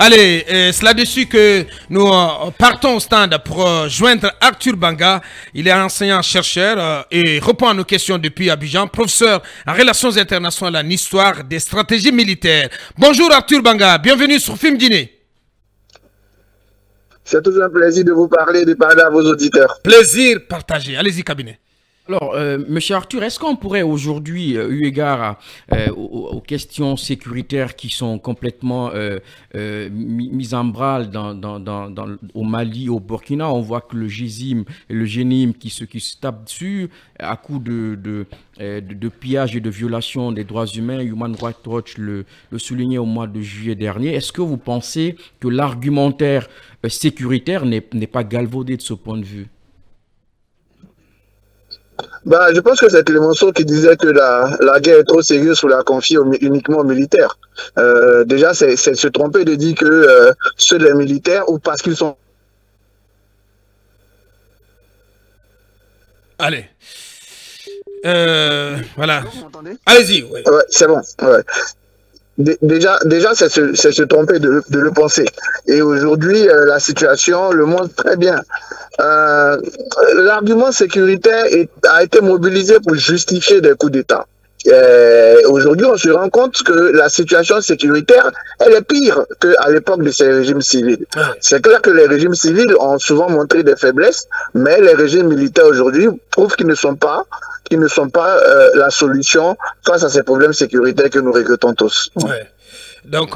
Allez, c'est là-dessus que nous partons au stand pour joindre Arthur Banga. Il est enseignant-chercheur et répond à nos questions depuis Abidjan, professeur en relations internationales en histoire des stratégies militaires. Bonjour Arthur Banga, bienvenue sur Film Dîner. C'est toujours un plaisir de vous parler, de parler à vos auditeurs. Plaisir partagé. Allez-y, cabinet. Alors, Monsieur Arthur, est-ce qu'on pourrait aujourd'hui, eu égard aux questions sécuritaires qui sont complètement mises en branle au Mali, au Burkina, on voit que le GISIM et le GENIM qui se tapent dessus à coup de pillage et de violation des droits humains, Human Rights Watch le soulignait au mois de juillet dernier. Est-ce que vous pensez que l'argumentaire sécuritaire n'est pas galvaudé de ce point de vue? Bah, je pense que c'est Clémenceau qui disait que la guerre est trop sérieuse pour la confier uniquement aux militaires. Déjà, c'est se tromper de dire que ceux des militaires, ou parce qu'ils sont... Allez. Voilà. Vous m'entendez? Allez-y. Ouais. Ouais, c'est bon. Ouais. Déjà, c'est se tromper de le penser. Et aujourd'hui, la situation le montre très bien. L'argument sécuritaire a été mobilisé pour justifier des coups d'État. Aujourd'hui, on se rend compte que la situation sécuritaire, elle est pire qu'à l'époque de ces régimes civils. C'est clair que les régimes civils ont souvent montré des faiblesses, mais les régimes militaires aujourd'hui prouvent qu'ils ne sont pas la solution face à ces problèmes sécuritaires que nous regrettons tous. Ouais. Donc,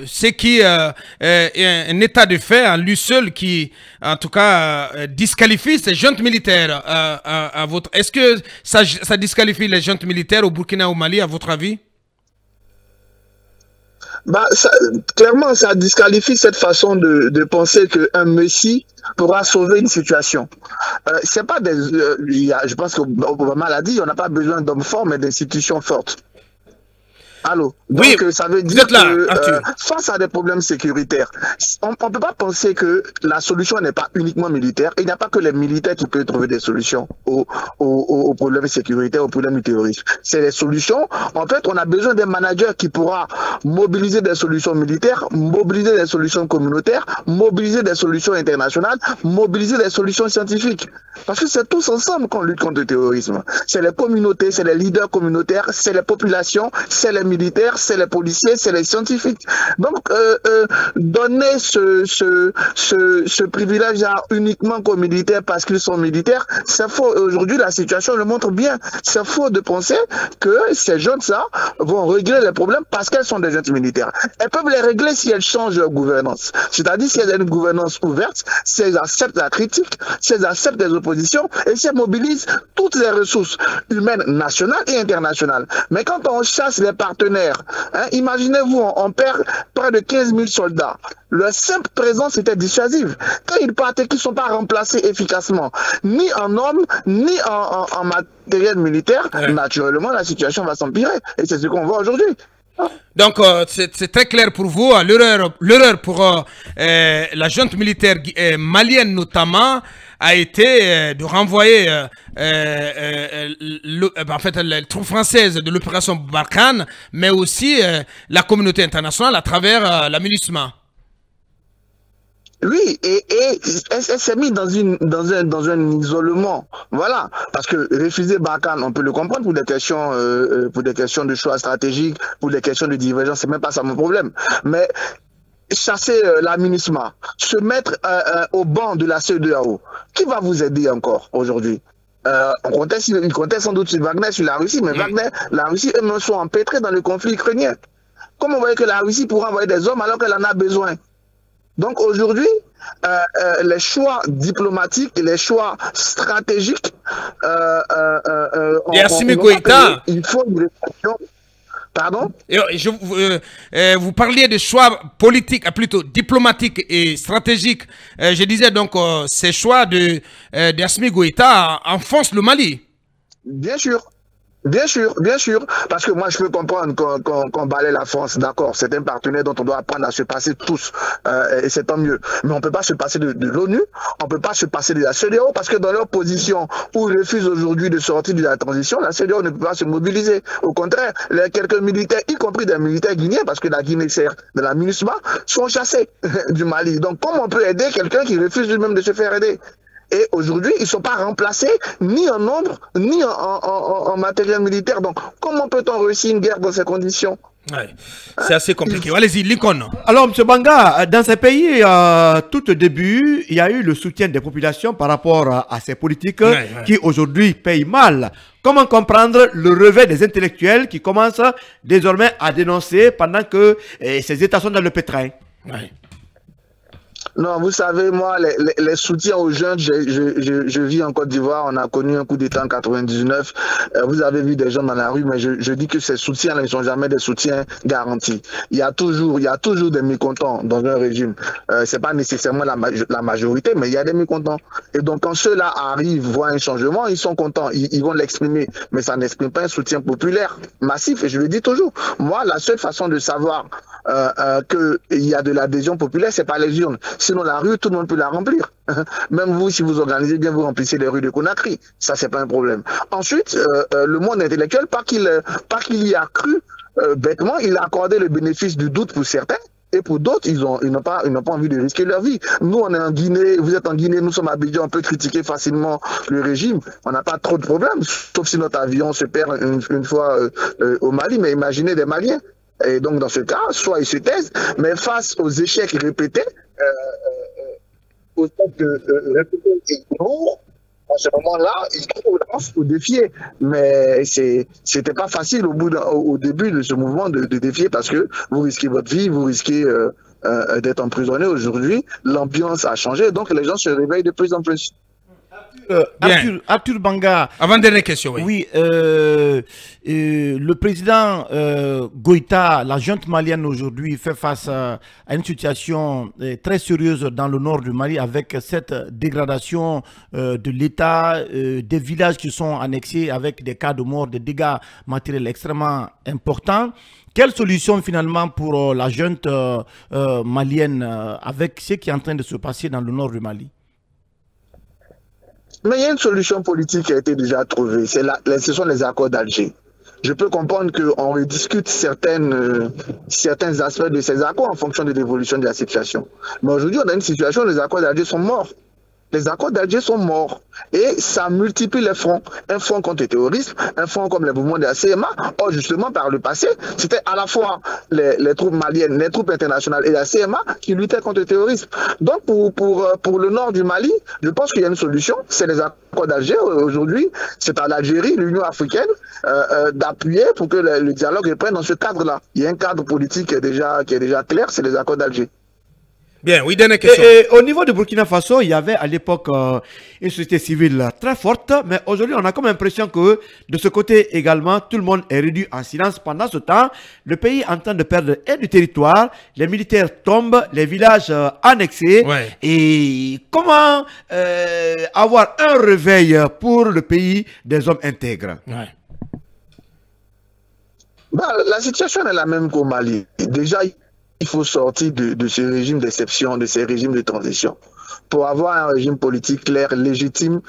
c'est qui un état de fait à lui seul qui, en tout cas, disqualifie ces juntes militaires à votre... Est-ce que ça disqualifie les juntes militaires au Burkina ou au Mali, à votre avis? Bah, clairement, ça disqualifie cette façon de penser qu'un messie pourra sauver une situation. C'est pas des... je pense qu'Obama l'a dit, on n'a pas besoin d'hommes forts, mais d'institutions fortes. Allô? Donc, oui, ça veut dire que face à des problèmes sécuritaires, on ne peut pas penser que la solution n'est pas uniquement militaire. Il n'y a pas que les militaires qui peuvent trouver des solutions aux problèmes sécuritaires, aux problèmes du terrorisme. C'est les solutions. En fait, on a besoin d'un manager qui pourra mobiliser des solutions militaires, mobiliser des solutions communautaires, mobiliser des solutions internationales, mobiliser des solutions scientifiques. Parce que c'est tous ensemble qu'on lutte contre le terrorisme. C'est les communautés, c'est les leaders communautaires, c'est les populations, c'est les militaires, c'est les policiers, c'est les scientifiques. Donc, donner ce privilège-là uniquement qu'aux militaires parce qu'ils sont militaires, c'est faux. Aujourd'hui, la situation le montre bien. C'est faux de penser que ces jeunes-là vont régler les problèmes parce qu'elles sont des jeunes militaires. Elles peuvent les régler si elles changent leur gouvernance. C'est-à-dire si elles ont une gouvernance ouverte, si elles acceptent la critique, si elles acceptent des oppositions et si elles mobilisent toutes les ressources humaines nationales et internationales. Mais quand on chasse les partenaires, imaginez-vous, on perd près de 15 000 soldats. Leur simple présence était dissuasive. Quand ils partent et qu'ils ne sont pas remplacés efficacement, ni en hommes, ni en matériel militaire, naturellement, la situation va s'empirer. Et c'est ce qu'on voit aujourd'hui. Donc, c'est très clair pour vous. L'erreur pour la junte militaire malienne notamment a été de renvoyer en fait, les troupes françaises de l'opération Barkhane, mais aussi la communauté internationale à travers l'aménagement. Oui, et elle s'est mise dans un isolement. Voilà. Parce que refuser Barkhane, on peut le comprendre pour des questions de choix stratégiques, pour des questions de divergence, c'est même pas ça mon problème. Mais chasser la MINUSMA, se mettre au banc de la CEDEAO, qui va vous aider encore aujourd'hui? Il comptait sans doute sur Wagner, sur la Russie, mais Wagner, la Russie, eux-mêmes sont empêtrés dans le conflit ukrainien. Comment on voit que la Russie pourra envoyer des hommes alors qu'elle en a besoin? Donc aujourd'hui, les choix diplomatiques, les choix stratégiques, il faut une réflexion. Pardon? Vous parliez de choix politiques, plutôt diplomatiques et stratégiques. Je disais donc ces choix d'Assimi Goïta enfoncent le Mali. Bien sûr. bien sûr, parce que moi je peux comprendre qu'on balaie la France, d'accord, c'est un partenaire dont on doit apprendre à se passer tous, et c'est tant mieux. Mais on ne peut pas se passer de l'ONU, on ne peut pas se passer de la CEDEAO, parce que dans leur position où ils refusent aujourd'hui de sortir de la transition, la CEDEAO ne peut pas se mobiliser. Au contraire, quelques militaires, y compris des militaires guinéens, parce que la Guinée sert de la MINUSMA, sont chassés du Mali. Donc comment on peut aider quelqu'un qui refuse lui-même de se faire aider? Et aujourd'hui, ils ne sont pas remplacés ni en nombre, ni en matériel militaire. Donc, comment peut-on réussir une guerre dans ces conditions? Ouais, c'est assez compliqué. Allez-y, Lincoln. Alors, M. Banga, dans ces pays, tout au début, il y a eu le soutien des populations par rapport à ces politiques qui aujourd'hui payent mal. Comment comprendre le revers des intellectuels qui commencent désormais à dénoncer pendant que ces États sont dans le pétrin? Non, vous savez, moi, les soutiens aux jeunes, je vis en Côte d'Ivoire, on a connu un coup d'État en 99. Vous avez vu des gens dans la rue, mais je dis que ces soutiens-là ne sont jamais des soutiens garantis. Il y a toujours des mécontents dans un régime. C'est pas nécessairement la majorité, mais il y a des mécontents. Et donc, quand ceux-là arrivent, voient un changement, ils sont contents, ils vont l'exprimer. Mais ça n'exprime pas un soutien populaire massif. Et je le dis toujours. Moi, la seule façon de savoir qu'il y a de l'adhésion populaire, c'est pas les urnes. Sinon, la rue, tout le monde peut la remplir. Même vous, si vous organisez bien, vous remplissez les rues de Conakry. Ça, c'est pas un problème. Ensuite, le monde intellectuel, pas qu'il y a cru bêtement, il a accordé le bénéfice du doute pour certains. Et pour d'autres, ils n'ont pas envie de risquer leur vie. Nous, on est en Guinée, vous êtes en Guinée, nous sommes à Abidjan, on peut critiquer facilement le régime. On n'a pas trop de problèmes, sauf si notre avion se perd une fois au Mali. Mais imaginez des Maliens. Et donc, dans ce cas, soit ils se taisent, mais face aux échecs répétés, au stade de répéter lourd, à ce moment-là, ils trouvent la force pour défier. Mais c'était pas facile au début de ce mouvement de défier parce que vous risquez votre vie, vous risquez d'être emprisonné. Aujourd'hui, l'ambiance a changé, donc les gens se réveillent de plus en plus. Arthur Banga. Avant-dernière question, oui. Oui, le président Goïta, la junte malienne aujourd'hui, fait face à une situation très sérieuse dans le nord du Mali avec cette dégradation de l'État, des villages qui sont annexés avec des cas de mort, des dégâts matériels extrêmement importants. Quelle solution finalement pour la junte malienne avec ce qui est en train de se passer dans le nord du Mali? Mais il y a une solution politique qui a été déjà trouvée, ce sont les accords d'Alger. Je peux comprendre qu'on rediscute certains aspects de ces accords en fonction de l'évolution de la situation. Mais aujourd'hui, on a une situation où les accords d'Alger sont morts. Les accords d'Alger sont morts et ça multiplie les fronts. Un front contre le terrorisme, un front comme les mouvements de la CMA. Or, justement, par le passé, c'était à la fois les troupes maliennes, les troupes internationales et la CMA qui luttaient contre le terrorisme. Donc, pour le nord du Mali, je pense qu'il y a une solution, c'est les accords d'Alger. Aujourd'hui, c'est à l'Algérie, l'Union africaine, d'appuyer pour que le dialogue reprenne dans ce cadre-là. Il y a un cadre politique qui est déjà clair, c'est les accords d'Alger. Bien, oui, dernière question. Et au niveau de Burkina Faso, il y avait à l'époque une société civile très forte, mais aujourd'hui, on a comme l'impression que de ce côté également, tout le monde est réduit en silence. Pendant ce temps, le pays est en train de perdre du territoire, les militaires tombent, les villages annexés. Ouais. Et comment avoir un réveil pour le pays des hommes intègres? Ouais. Bah, la situation est la même qu'au Mali. Déjà, il faut sortir de ce régime d'exception, de ces régimes de transition, pour avoir un régime politique clair, légitime,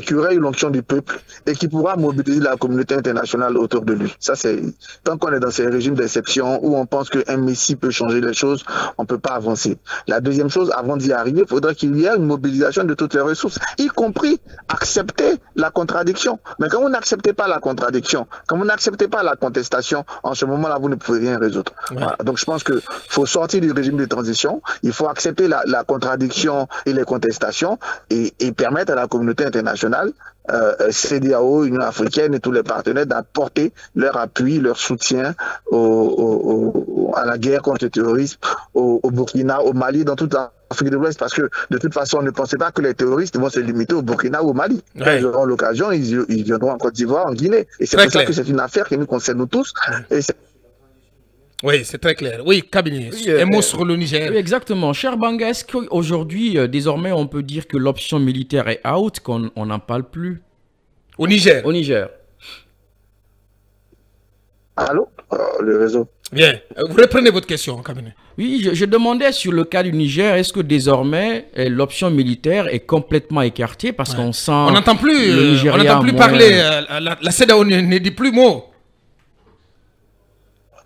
qui aurait eu l'onction du peuple et qui pourra mobiliser la communauté internationale autour de lui. Ça, c'est tant qu'on est dans ces régimes d'exception où on pense qu'un messie peut changer les choses, on ne peut pas avancer. La deuxième chose, avant d'y arriver, il faudrait qu'il y ait une mobilisation de toutes les ressources, y compris accepter la contradiction. Mais quand vous n'acceptez pas la contradiction, quand vous n'acceptez pas la contestation, en ce moment-là, vous ne pouvez rien résoudre. Ouais. Voilà. Donc, je pense qu'il faut sortir du régime de transition, il faut accepter la contradiction et les contestations et permettre à la communauté internationale, CEDEAO, Union africaine et tous les partenaires d'apporter leur appui, leur soutien à la guerre contre le terrorisme au Burkina, au Mali, dans toute l'Afrique de l'Ouest, parce que de toute façon, on ne pensait pas que les terroristes vont se limiter au Burkina ou au Mali. Ouais. Quand ils auront l'occasion, ils viendront en Côte d'Ivoire, en Guinée. Et c'est pour ça que c'est une affaire qui nous concerne nous tous. Et oui, c'est très clair. Oui, cabinet. Un mot sur le Niger. Oui, exactement. Cher Banga, est-ce qu'aujourd'hui, désormais, on peut dire que l'option militaire est out, qu'on n'en parle plus? Au Niger. Au Niger. Allô? Le réseau. Bien. Vous reprenez votre question, cabinet. Oui, je demandais sur le cas du Niger, est-ce que désormais l'option militaire est complètement écartée parce qu'on sent on n'entend plus, le Nigeria parler, la CEDEAO ne dit plus mot.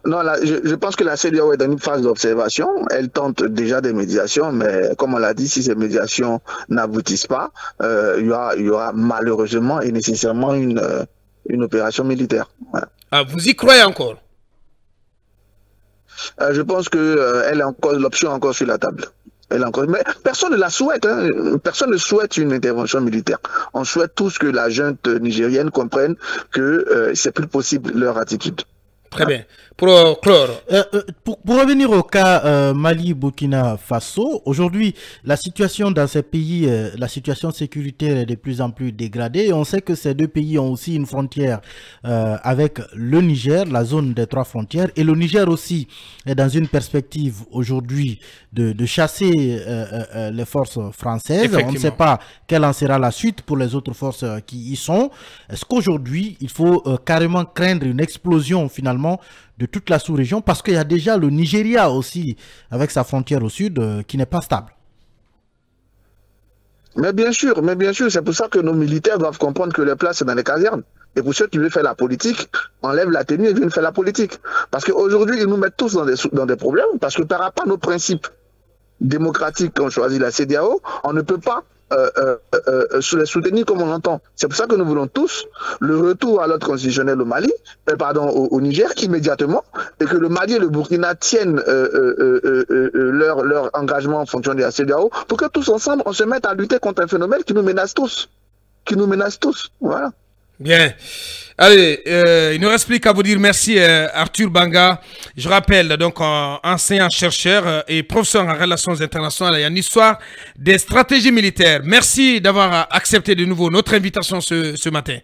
Non, là, je pense que la CEDEAO est dans une phase d'observation. Elle tente déjà des médiations, mais comme on l'a dit, si ces médiations n'aboutissent pas, il y aura malheureusement et nécessairement une opération militaire. Voilà. Ah, vous y croyez encore? Je pense que elle est encore l'option encore sur la table. Elle est encore, mais personne ne la souhaite. Hein. Personne ne souhaite une intervention militaire. On souhaite tous que la junte nigérienne comprenne que c'est plus possible leur attitude. Très bien. Pour clore. Pour revenir au cas Mali-Burkina Faso, aujourd'hui, la situation dans ces pays, la situation sécuritaire est de plus en plus dégradée. Et on sait que ces deux pays ont aussi une frontière avec le Niger, la zone des 3 frontières. Et le Niger aussi est dans une perspective aujourd'hui de chasser les forces françaises. On ne sait pas quelle en sera la suite pour les autres forces qui y sont. Est-ce qu'aujourd'hui, il faut carrément craindre une explosion finalement de toute la sous-région, parce qu'il y a déjà le Nigeria aussi, avec sa frontière au sud, qui n'est pas stable. Mais bien sûr, c'est pour ça que nos militaires doivent comprendre que leur place c'est dans les casernes. Et pour ceux qui veulent faire la politique, enlèvent la tenue et viennent faire la politique. Parce qu'aujourd'hui, ils nous mettent tous dans des problèmes, parce que par rapport à nos principes démocratiques qu'on choisit la CEDEAO, on ne peut pas les soutenir comme on l'entend. C'est pour ça que nous voulons tous le retour à l'ordre constitutionnel au Mali, au Niger immédiatement, et que le Mali et le Burkina tiennent leur engagement en fonction de la CEDEAO, pour que tous ensemble on se mette à lutter contre un phénomène qui nous menace tous. Voilà. Bien. Allez, il ne reste plus qu'à vous dire merci Arthur Banga. Je rappelle donc enseignant-chercheur et professeur en relations internationales et en histoire des stratégies militaires. Merci d'avoir accepté de nouveau notre invitation ce matin.